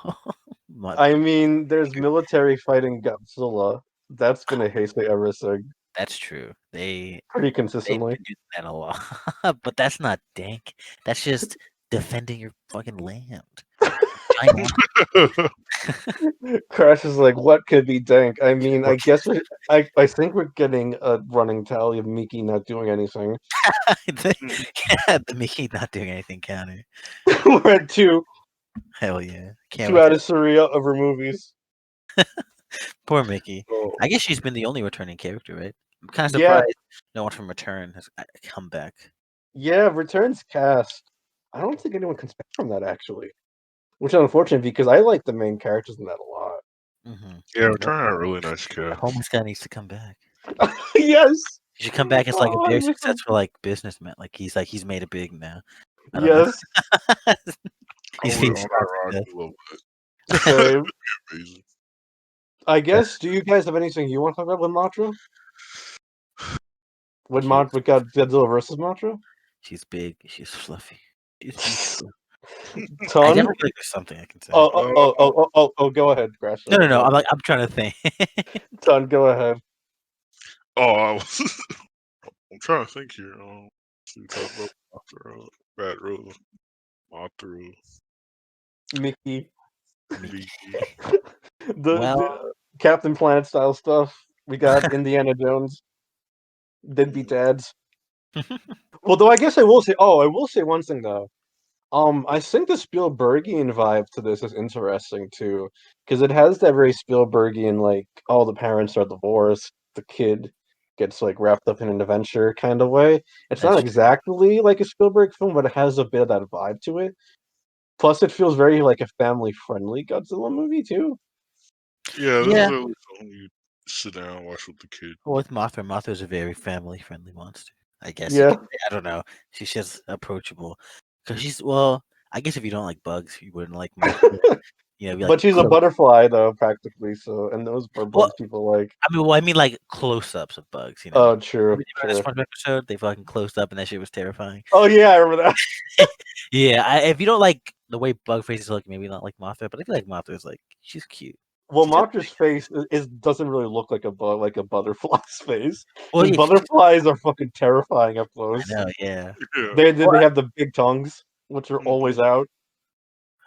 My- I mean, there's military fighting Godzilla. That's been a Heisei ever thing That's true. pretty They've consistently. been using that a lot, but that's not dank. That's just defending your fucking land. China. Crash is like, what could be dank? I mean, I guess I think we're getting a running tally of Miki not doing anything. The Miki not doing anything counter. We're at Hell yeah. Can't two wait out to of Surya of her movies. poor Mickey. Oh. I guess she's been the only returning character, right? I'm kind of Yeah, surprised no one from Return has come back. yeah, Returns cast. I don't think anyone comes back from that actually, which is unfortunate because I like the main characters in that a lot. Mm-hmm. Yeah, we're trying out a really nice cast. Homeless guy needs to come back. Yes. He should come back as like a Oh, I very miss him. successful like businessman. Like he's made it big now. I don't know. Yes. He's I being would smart. rock a little Same. bit. Amazing. I guess. Do you guys have anything you want to talk about with Mothra? With Cute. Godzilla versus Mothra? She's big. She's fluffy. She's beautiful. I Ton. definitely feel like there's something I can say. Go ahead, Crash. No. I'm trying to think. Ton, go ahead. I was. I'm trying to think here. We talked about Mothra, Rat Rose, Mothra, Miki. Miki. The Captain Planet style stuff. We got Indiana Jones. Deadbeat dads. Well, though I guess I will say. Oh, I will say one thing though. I think the Spielbergian vibe to this is interesting too, because it has that very Spielbergian like, all the parents are divorced, the kid gets like wrapped up in an adventure kind of way. It's not That's true. exactly like a Spielberg film, but it has a bit of that vibe to it. Plus, it feels very like a family-friendly Godzilla movie too. Yeah, this Yeah. is really something you sit down and watch with the kid. Well, with Mothra, Mothra's a very family-friendly monster. I guess. Yeah. I don't know. She's just approachable. Cause well. I guess if you don't like bugs, you wouldn't like Mothra. But she's a butterfly though, practically. So, and those are Well, bugs people like. I mean like close-ups of bugs. Oh, true. This one episode, they fucking closed up, and that shit was terrifying. Oh yeah, I remember that. Yeah, if you don't like the way bug faces look, maybe not like Mothra, but I feel like Mothra's like she's cute. Well, Mothra's face doesn't really look like a butterfly's face. Well, Because butterflies are fucking terrifying up I close. know, yeah. They have the big tongues, which are always out.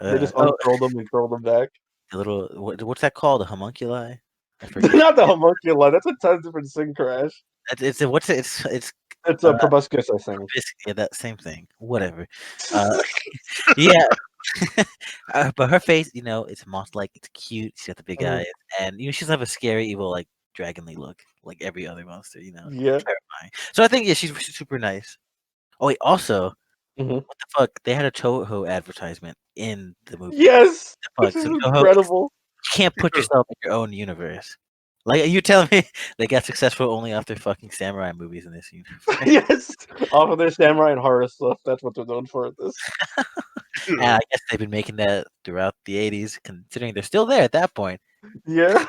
They just uncurl them and curl them back. The little what's that called? A homunculi? I forget. Not the homunculi. That's a ton different thing, Crash. It's a proboscis, I think. Yeah, that same thing. Whatever. Yeah. But her face, it's moth-like. It's cute. She's got the big eyes, and she's have a scary, evil, like dragon-y look, like every other monster. Yeah. Terrifying. So I think she's super nice. Oh wait, also, what the fuck? They had a Toho advertisement in the movie. Yes, this is incredible. You can't put yourself in your own universe. Like, you telling me they got successful only after fucking samurai movies in this universe? Yes, off of their samurai and horror stuff. That's what they're known for at this. And I guess they've been making that throughout the 80s, considering they're still there at that point. Yeah.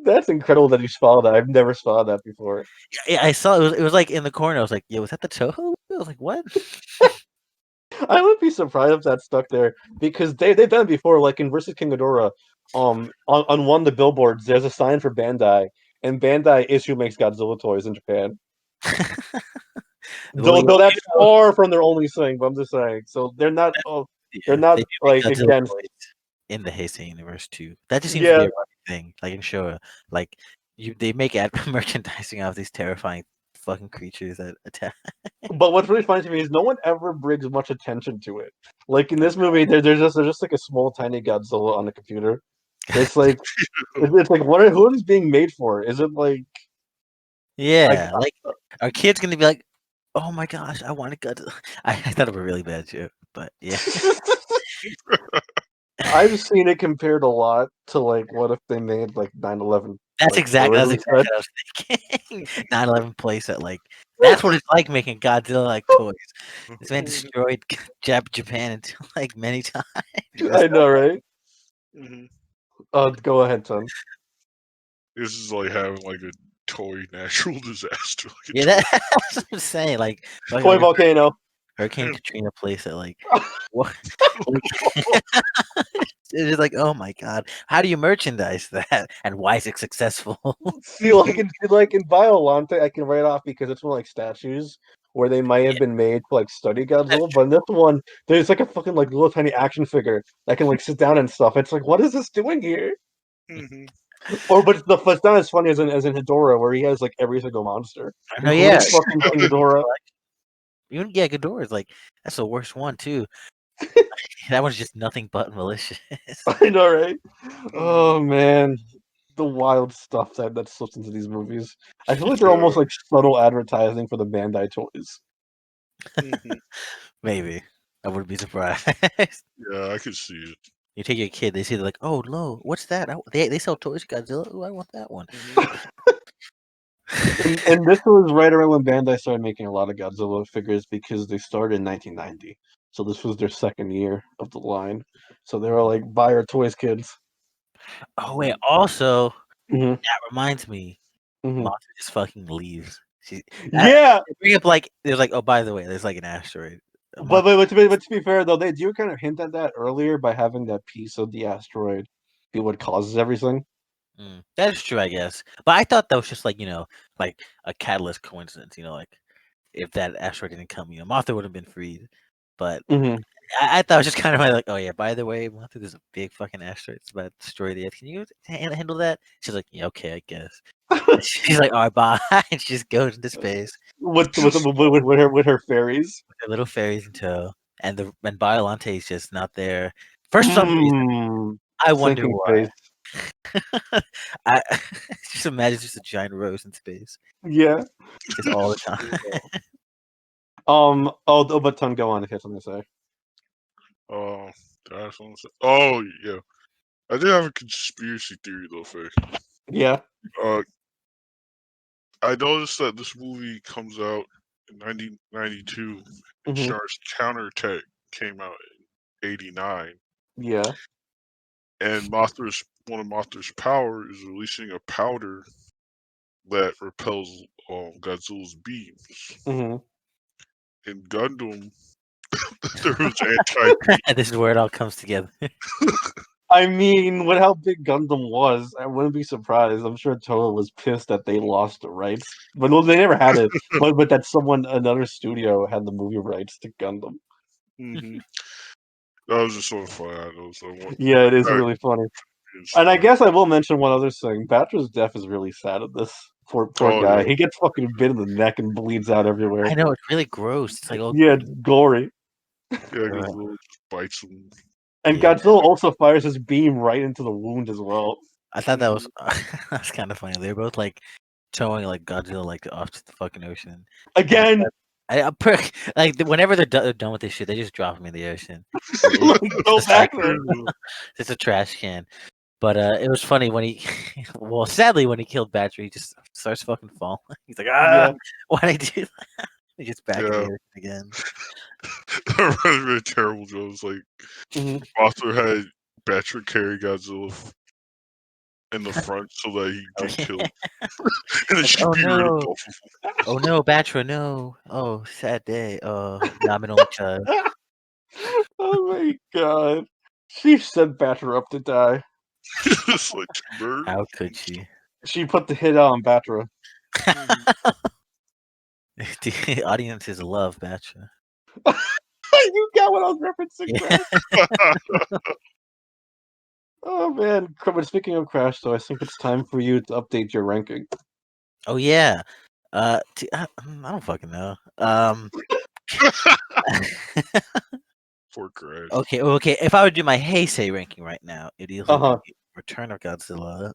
That's incredible that you saw that. I've never saw that before. Yeah, I saw it was like in the corner. I was like, "Yo, was that the Toho?" I was like, "What?" I would be surprised if that stuck there, because they've done it before, like in Versus King Ghidorah. On one of the billboards, there's a sign for Bandai, and Bandai is who makes Godzilla toys in Japan. Though that's far from their only thing, but I'm just saying. So they're not. They're not like against in the Heisei universe too. That just seems to be a running thing. Like in Showa, like they make merchandising out of these terrifying fucking creatures that attack. But what's really funny to me is no one ever brings much attention to it. Like in this movie, there's just like a small, tiny Godzilla on a computer. It's like it's like who is being made for? Is it like? Yeah, like our kids gonna be like, "Oh my gosh, I want a Godzilla." I thought it was a really bad joke, but yeah. I've seen it compared a lot to like what if they made like 9/11. That's exactly what I was thinking. 9/11 playset, like that's what it's like making Godzilla like toys. This man destroyed Japan until like many times. I know, right? Go ahead, Tom. This is like having like a toy natural disaster. Like yeah, that's what I'm saying. Like toy volcano. Hurricane Katrina place at like what? It's just like, oh my god, how do you merchandise that, and why is it successful? See, like in Biolante, I can write off because it's one like statues where they might have been made to like study Godzilla, but in this one, there's like a fucking like little tiny action figure that can like sit down and stuff. It's like, what is this doing here? But it's not as funny as in Hedorah, where he has like every single monster. No, yeah, fucking Ghidorah. Even Ghidorah is like that's the worst one too. That one's just nothing but malicious. I know, right? Oh man, the wild stuff that slips into these movies. I feel like they're almost like subtle advertising for the Bandai toys. Maybe I wouldn't be surprised. Yeah, I could see it. You take your kid, they see like, oh, Lo, what's that? They sell toys to Godzilla. Oh, I want that one. And this was right around when Bandai started making a lot of Godzilla figures because they started in 1990. So this was their second year of the line. So they were like, buy our toys, kids. Oh wait, also that reminds me, Mothra just fucking leaves. Yeah, They bring up like there's like, oh, by the way, there's like an asteroid. but to be fair though, they do kind of hint at that earlier by having that piece of the asteroid be what causes everything. That is true, I guess. But I thought that was just like like a catalyst coincidence. Like if that asteroid didn't come, Mothra would have been freed. But Mm-hmm. I thought it was just kind of like, oh yeah, by the way, Mothra, there's a big fucking asteroid. It's about to destroy the Earth. Can you handle that? She's like, yeah, okay, I guess. She's like, all right, bye, and she just goes into space with her fairies. with her little fairies in tow, and Biolante is just not there for some reason. I wonder Sinking why. face. I just imagine just a giant rose in space, Yeah. just all the time. But Ton, go on if you have something to say. Oh yeah, I did have a conspiracy theory though, Faye. Yeah. I noticed that this movie comes out in 1992 and Mhm. stars Counterattack came out in 89. Yeah. And one of Mothra's power is releasing a powder that repels Godzilla's beams. Mhm. In Gundam, there was anti-beam. This is where it all comes together. I mean, with how big Gundam was, I wouldn't be surprised. I'm sure Toho was pissed that they lost the rights, but no, they never had it. but that another studio, had the movie rights to Gundam. Mm-hmm. That was just sort of funny. I know. Yeah, it is really funny. And I guess I will mention one other thing. Batra's death is really sad at this. Poor guy. Yeah. He gets fucking bit in the neck and bleeds out everywhere. I know, it's really gross. It's like, yeah, gory. Yeah, Godzilla just bites him. And Godzilla also fires his beam right into the wound as well. I thought that was that's kind of funny. They're both like towing like Godzilla like off to the fucking ocean again. Like whenever they're done with this shit, they just drop him in the ocean. Go back there. It's a trash can. But it was funny when he, well, sadly when he killed Batra, he just starts fucking falling. He's like, why'd I do that? He gets back in the ocean again. That was really terrible, Joe. It's like Mothra had Batra carry Godzilla in the front so that he get killed. And then she beat rid of both of them. Oh no, Batra, no. Oh, sad day. Oh, now I'm an only child. Oh my god. She set Batra up to die. It's like how could she? She put the hit on Batra. The audiences love Batra. You got what I was referencing. Yeah. Oh man, but speaking of Crash, though, I think it's time for you to update your ranking. Oh yeah, I don't fucking know. For Crash. Okay. If I would do my Heisei ranking right now, it'd either be Return of Godzilla,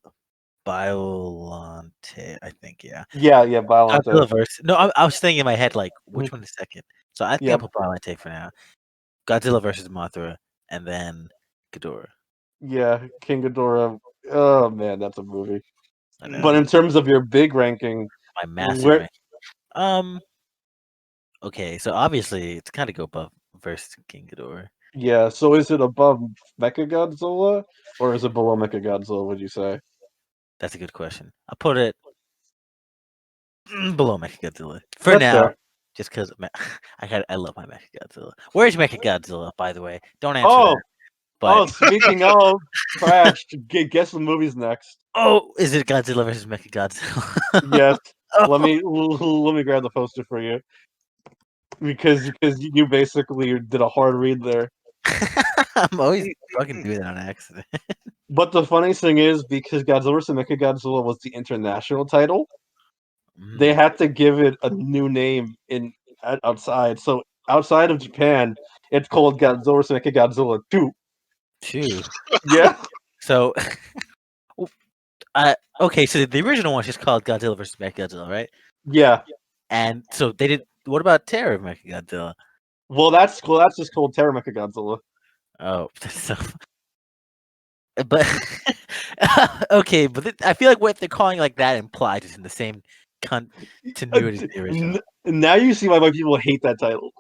Biolante, I think, yeah. Yeah, Biolante. Godzilla versus. No, I was thinking in my head like which one is second. So I think I'll put Biolante for now. Godzilla versus Mothra, and then Ghidorah. Yeah, King Ghidorah. Oh man, that's a movie. But in terms of your big ranking, my massive ranking. Okay, so obviously it's kind of go above versus King Ghidorah. Yeah, so is it above Mechagodzilla or is it below Mechagodzilla? Would you say? That's a good question. I'll put it below Mechagodzilla for now, just because I love my Mechagodzilla. Where's Mechagodzilla, by the way? Don't answer that. But... speaking of Crash, guess the movie's next. Oh, is it Godzilla versus Mechagodzilla? Yes. Let me grab the poster for you. Because you basically did a hard read there. I'm always fucking doing that on accident. But the funny thing is, because Godzilla vs. Mechagodzilla was the international title, they had to give it a new name outside. So outside of Japan, it's called Godzilla vs. Mechagodzilla 2. 2. Yeah. So, okay. So the original one's just called Godzilla vs. Mechagodzilla, right? Yeah. And so they did. What about Terror of Mechagodzilla? Well, that's cool. That's just called Terror Mechagodzilla. Oh, so. But okay, but I feel like what they're calling like that implies it's in the same continuity as the original. Now you see why people hate that title.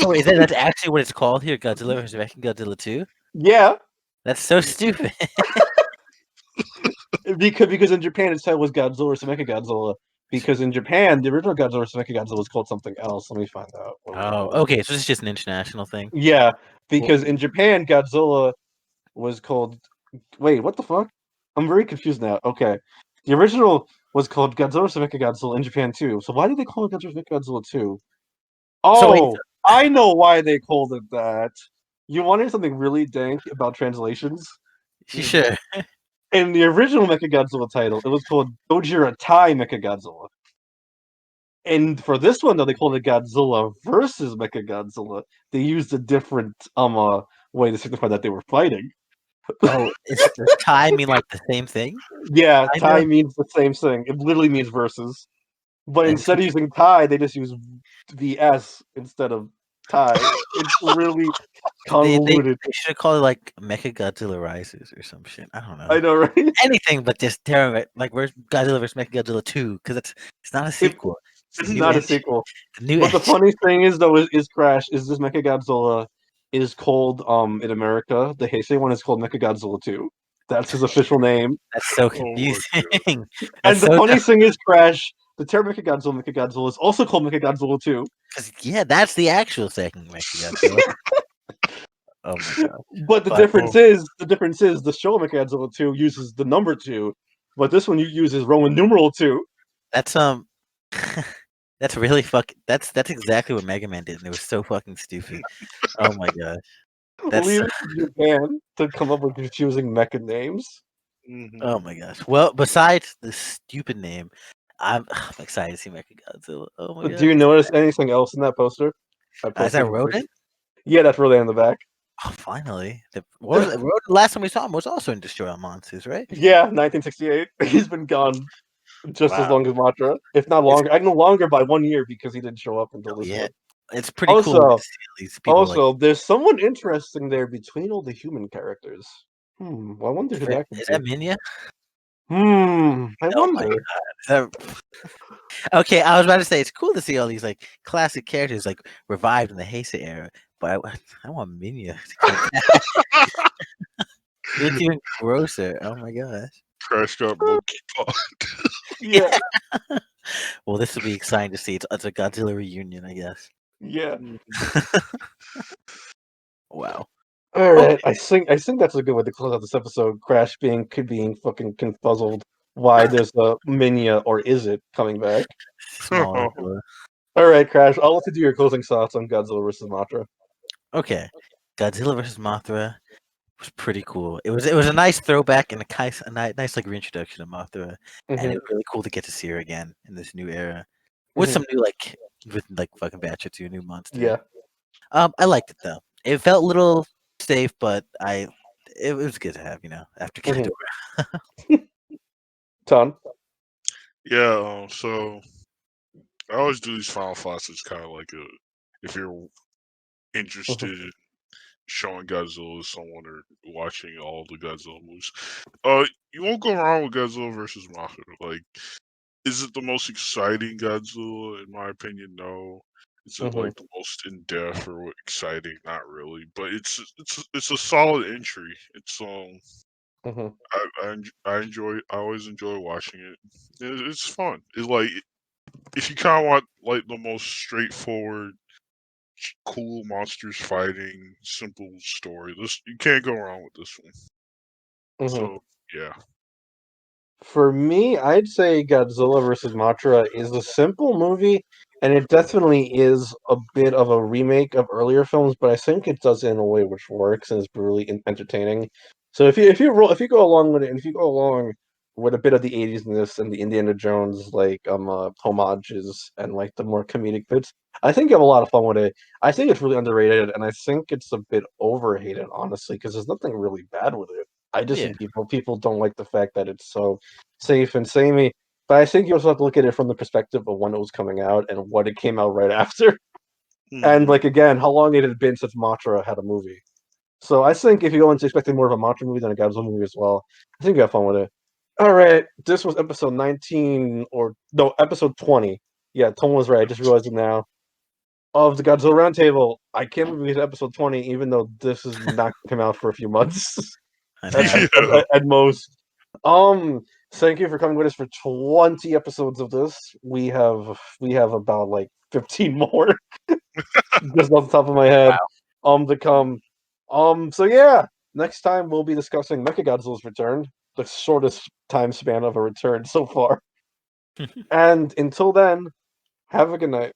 Oh, is that's actually what it's called here? Godzilla vs. Mechagodzilla 2? Yeah. That's so stupid. because in Japan its title was Godzilla vs. Mechagodzilla. because in Japan, the original Godzilla vs. Mechagodzilla was called something else. Let me find out. What it was Oh, called. okay. So this is just an international thing. Yeah, because in Japan, Godzilla was called. Wait, what the fuck? I'm very confused now. Okay, the original was called Godzilla vs. Mechagodzilla in Japan too. So why did they call it Godzilla vs. Mechagodzilla 2? So wait, Oh, I know why they called it that. You wanted something really dank about translations? sure. In the original Mechagodzilla title, it was called Gojira Tai Mechagodzilla. And for this one, though, they called it Godzilla versus Mechagodzilla. They used a different way to signify that they were fighting. Oh, is the Thai mean like the same thing? Yeah, Kinda? Tai means the same thing. It literally means versus. But And instead of using Tai, they just use VS instead of Tai. It's really they convoluted. should have called it like Mechagodzilla Rises or some shit. I don't know. I know, right? Anything but just tearing it like where's Godzilla vs Mechagodzilla 2 because it's not a It, sequel. it's a new not a engine. sequel. The new But the engine. funny thing is, though, is Crash is this Mechagodzilla is called in America. The Heisei one is called Mechagodzilla 2. That's his official name. That's so Oh my confusing. god. That's And the so funny thing is, Crash, the term Mechagodzilla is also called Mechagodzilla 2. yeah, that's the actual second Mechagodzilla. Oh my god! But the But difference is the show Mechagodzilla 2 uses the number 2, but this one uses Roman numeral 2. that's that's really that's exactly what Mega Man did, and it was so fucking stupid. Oh my god! That's Leave it to Japan to come up with confusing mecha names. Mhm. oh my gosh. Well, besides the stupid name, I'm excited to see Mechagodzilla. Oh my Do you god! notice anything else in that poster? I Is that posted. Rodin? Yeah, that's really in the back. Oh, finally. What was it? Rodin, last time we saw him was also in Destroy All Monsters, right? Yeah, 1968. He's been gone just as Wow. long as Mothra, if not It's longer. I know longer by 1 year because he didn't show up until this yeah. one. It's pretty cool to Also, see all these people like. there's someone interesting there between all the human characters. I wonder who that could Is be. that Minya? I Oh my wonder. god. Okay, I was about to say it's cool to see all these like classic characters like revived in the Heisei era, but I want Minya to come back. It's even grosser. Oh my gosh. Crash got monkey paw. Yeah, Well, this will be exciting to see. It's a Godzilla reunion, I guess. yeah. Wow. All Okay. right, I think that's a good way to close out this episode. Crash being fucking confuzzled. Why there's a Minya or is it coming back? Smaller. All right, Crash. I'll let you do your closing thoughts on Godzilla versus Mothra. Okay. Godzilla versus Mothra was pretty cool. It was a nice throwback and nice like reintroduction of Mothra, and it Mhm, was really cool to get to see her again in this new era with mhm. some new with like fucking batch or two new monster. Yeah. I liked it though. It felt a little safe, but it was good to have after Mhm. Ghidorah. Ton. Yeah, so I always do these final thoughts. It's kind of like if you're interested in showing Godzilla to someone or watching all the Godzilla movies, you won't go wrong with Godzilla versus Mothra. Like, is it the most exciting Godzilla? In my opinion, no. Is it like the most in depth or exciting? Not really. But it's a solid entry. It's Mhm. I always enjoy watching it. It's fun. It's like if you kind of want like the most straightforward, cool monsters fighting, simple story. This you can't go wrong with this one. Mhm. So yeah. For me, I'd say Godzilla versus Mothra is a simple movie, and it definitely is a bit of a remake of earlier films, but I think it does it in a way which works and is really entertaining. So if you go along with it, and if you go along with a bit of the '80s in this and the Indiana Jones homages and like the more comedic bits, I think you have a lot of fun with it. I think it's really underrated, and I think it's a bit overhated, honestly, because there's nothing really bad with it. I just Yeah. think people don't like the fact that it's so safe and samey. But I think you also have to look at it from the perspective of when it was coming out and what it came out right after. And Mhm. like again, how long it had been since Mothra had a movie. So I think if you go into expecting more of a Mothra movie than a Godzilla movie as well, I think you have fun with it. All right, this was episode 19 or no, episode 20. Yeah, Tom was right. I just realized it now. Of the Godzilla Roundtable. I can't believe it's episode 20, even though this is not going to come out for a few months I at, know. at, at, at most. Um, Thank you for coming with us for 20 episodes of this. We have about like 15 more, just off the top of my head. To come. So yeah, next time we'll be discussing Mechagodzilla's return, the shortest time span of a return so far. And until then, have a good night.